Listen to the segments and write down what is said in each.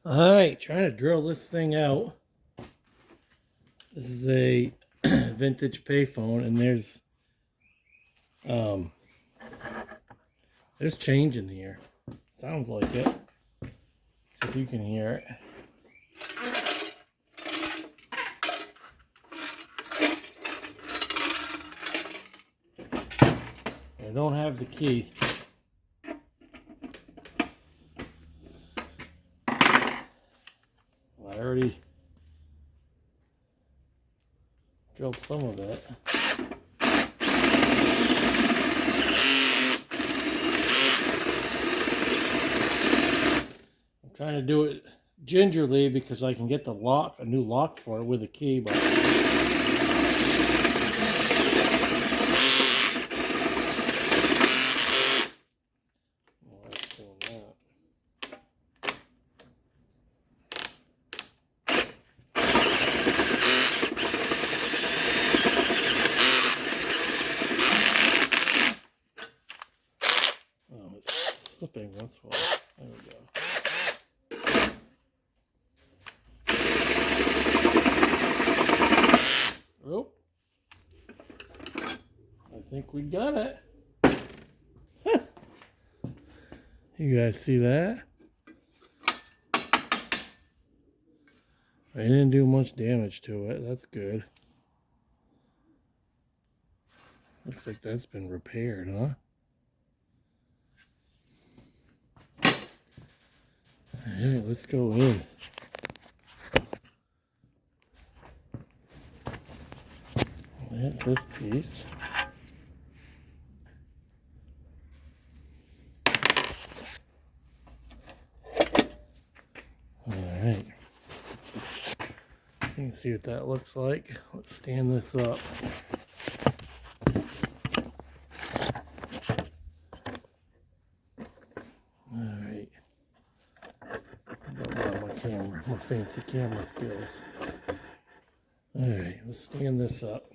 Alright, trying to drill this thing out. This is a vintage payphone, and there's change in here. Sounds like it. See if you can hear it. I don't have the key. I already drilled some of it. I'm trying to do it gingerly because I can get the lock, a new lock for it with a key, but slipping, that's why. There we go. Oh, I think we got it. You guys see that? I didn't do much damage to it. That's good. Looks like that's been repaired, huh? Alright, let's go in. That's this piece. Alright. You can see what that looks like. Let's stand this up. Alright. Don't know my camera, my fancy camera skills. Alright, let's stand this up.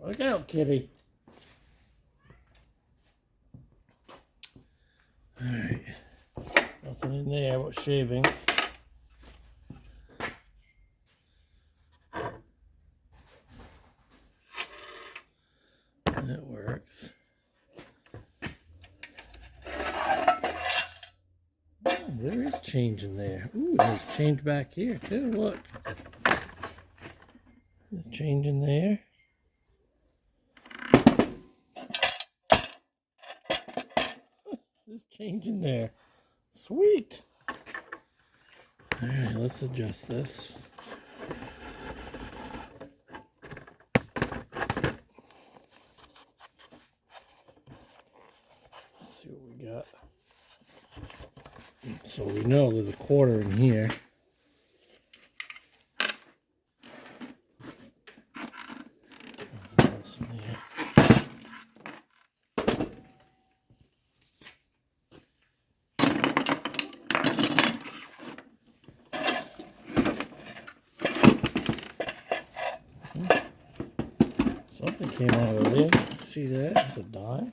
Look out, kitty. Alright. Nothing in there but shavings. That works. Oh, there is change in there. Ooh, there's change back here too. Look. There's change in there. There's change in there. Sweet. Alright, let's adjust this. Let's see what we got. So we know there's a quarter in here. Something came out of it. See that? It's a dime.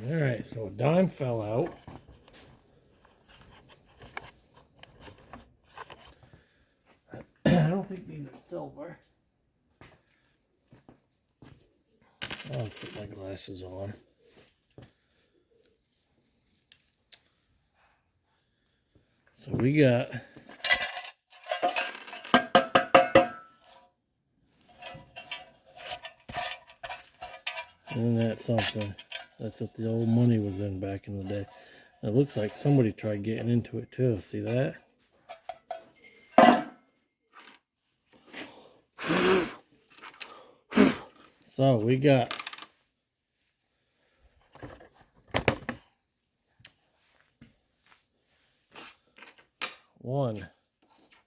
Alright, so a dime fell out. I don't think these are silver. I'll put my glasses on. So we got isn't that something? That's what the old money was in back in the day. It looks like somebody tried getting into it too. See that? So we got one,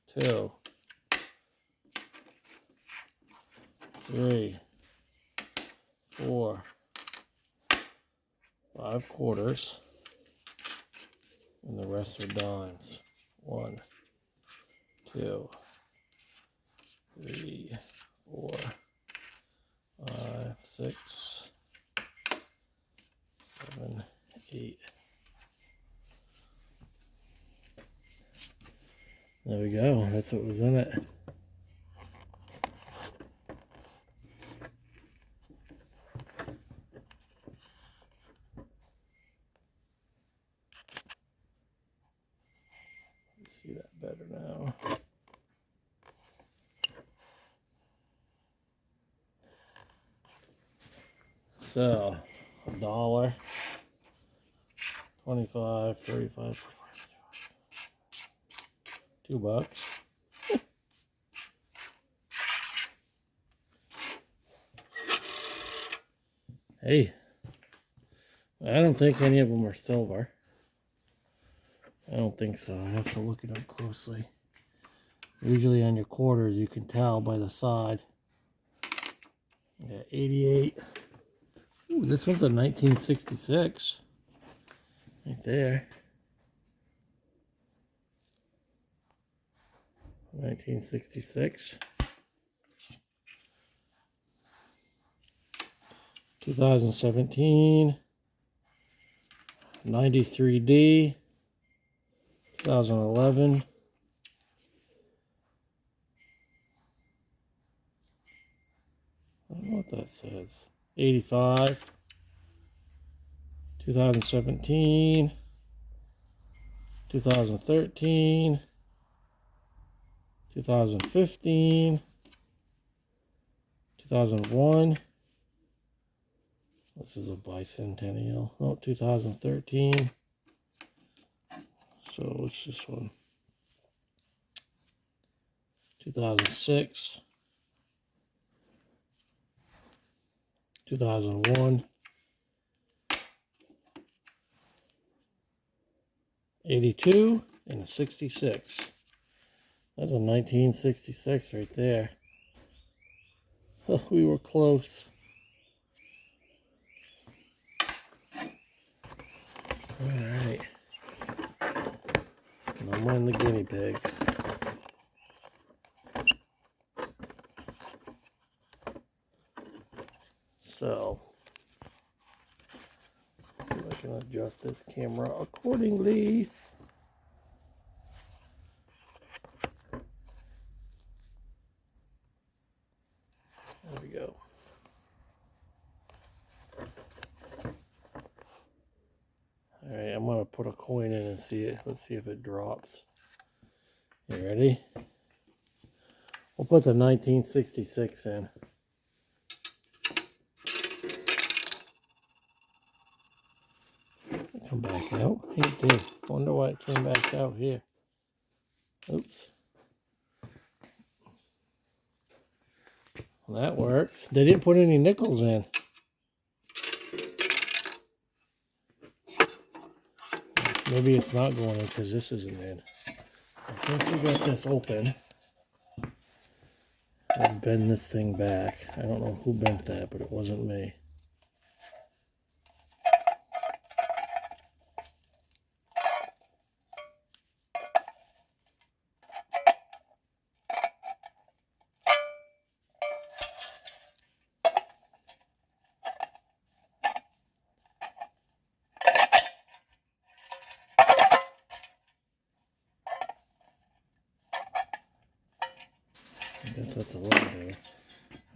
two, 3, 4, 5 quarters, and the rest are dimes. 1, 2, 3, 4, 5, 6, 7, 8. There we go. That's what was in it. See that better now. So, $1, 25, 35, $2. Hey, I don't think any of them are silver. I don't think so. I have to look it up closely. Usually on your quarters, you can tell by the side. Yeah, 88. Ooh, this one's a 1966. Right there. 1966. 2017. 93D. 2011. I don't know what that says. 85. 2017. 2013. 2015. 2001. This is a bicentennial. Oh, 2013. So what's this one? 2006. 2001. 82 and a 66. That's a 1966 right there. Oh, we were close. Alright. No more than the guinea pigs. So, I can adjust this camera accordingly. There we go. Alright, I'm gonna put a coin in and see it. Let's see if it drops. You ready? We'll put the 1966 in. Come back out. It did. Wonder why it came back out here. Oops. Well, that works. They didn't put any nickels in. Maybe it's not going in because this isn't in. Since we got this open, let's bend this thing back. I don't know who bent that, but it wasn't me. I guess that's a lot better.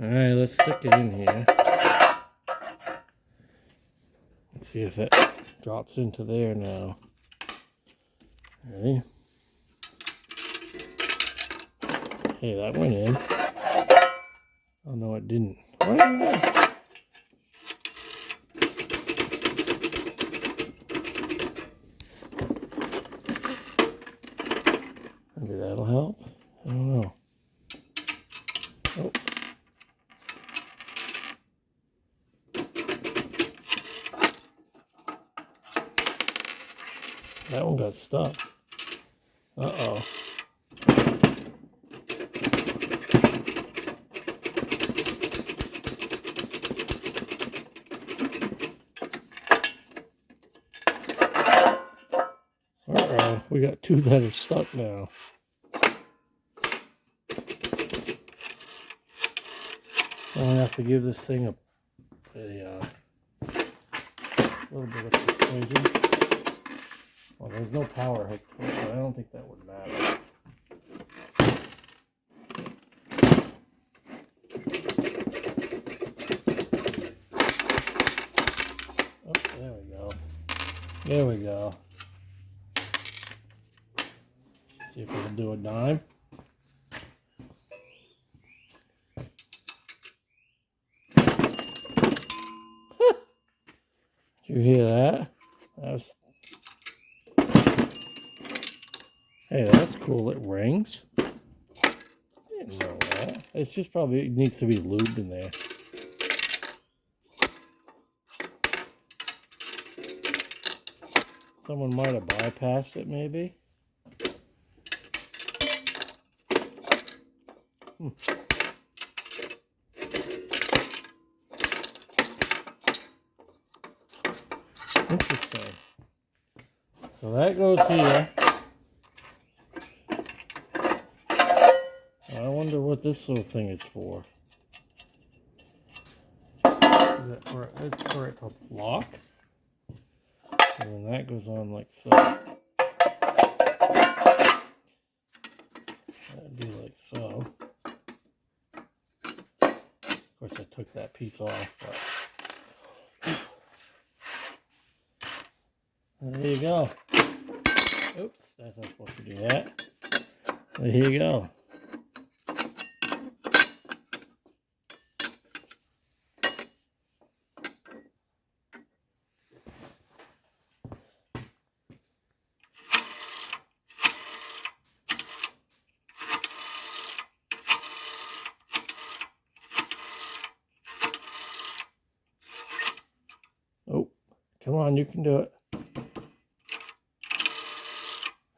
Alright, let's stick it in here. Let's see if it drops into there now. Ready? Hey, that went in. Oh no, it didn't. What is that? Maybe that'll help. I don't know. Oh. That one got stuck. Uh-oh. We got two that are stuck now. I'm gonna have to give this thing a little bit of precision. Well, there's no power hook to it, but I don't think that would matter. Oh, there we go. There we go. See if we can do a dime. Did you hear that? Hey, that's cool. It rings. I didn't know that. It's just probably it needs to be lubed in there. Someone might have bypassed it, maybe. Interesting. So that goes here. I wonder what this little thing is for. Is it for it to lock? And then that goes on like so. That'd be like so. Of course, I took that piece off, but there you go. Oops, that's not supposed to do that. There you go. Oh, come on, you can do it.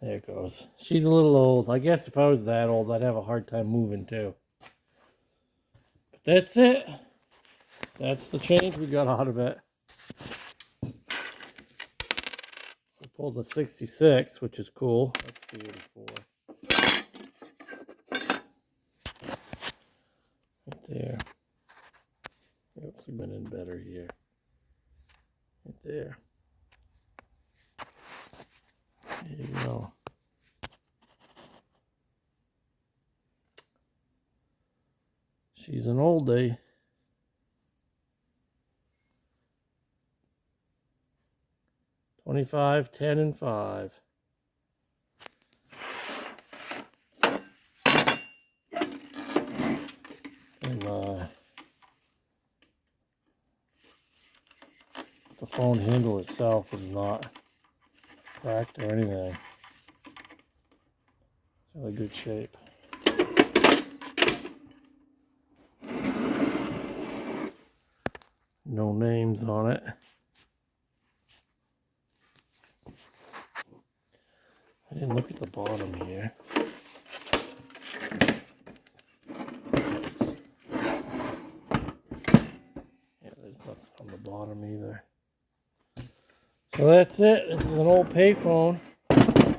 There it goes. She's a little old. I guess if I was that old, I'd have a hard time moving too. But that's it. That's the change we got out of it. We pulled a 66, which is cool. That's the 84. Right there. Oops, we've been in better here. Right there. There you go. She's an oldie. $25, 10, and 5. And the phone handle itself is not cracked or anything. It's really good shape. No names on it. I didn't look at the bottom here. Yeah, there's nothing on the bottom either. So that's it. This is an old payphone. I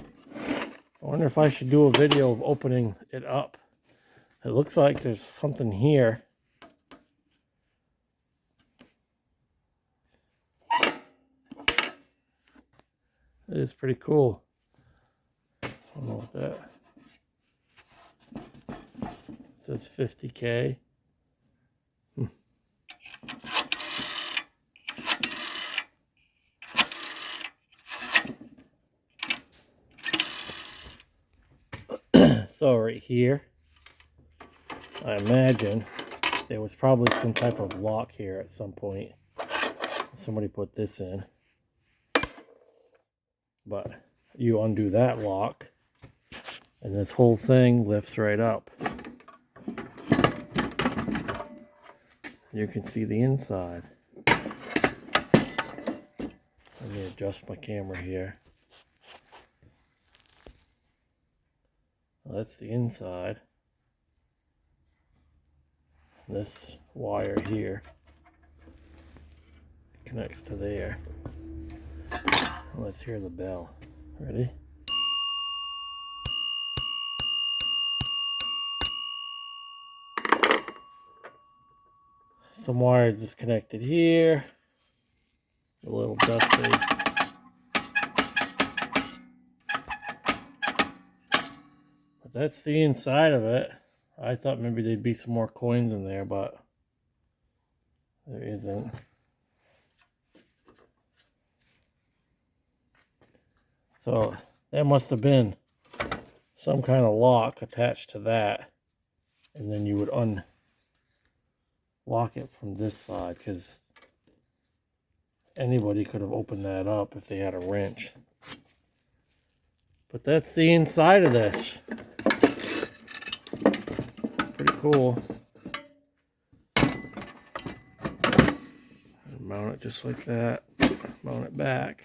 wonder if I should do a video of opening it up. It looks like there's something here. It is pretty cool. I don't know what that it says 50K. So right here, I imagine there was probably some type of lock here at some point. Somebody put this in. But you undo that lock and this whole thing lifts right up. You can see the inside. Let me adjust my camera here. Well, that's the inside. This wire here connects to there. Let's hear the bell. Ready? Some wires disconnected here. A little dusty. But that's the inside of it. I thought maybe there'd be some more coins in there, but there isn't. So that must have been some kind of lock attached to that. And then you would unlock it from this side, because anybody could have opened that up if they had a wrench. But that's the inside of this. Pretty cool. Mount it just like that. Mount it back.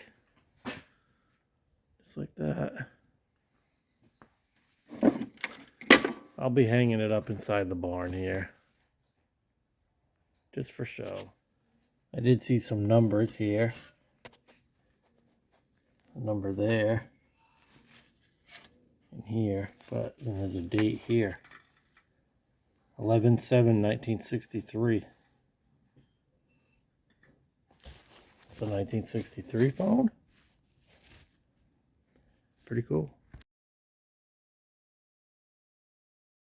Just like that. I'll be hanging it up inside the barn here. Just for show. I did see some numbers here. A number there. And here. But then there's a date here. 11/7/1963. It's a 1963 phone. Pretty cool.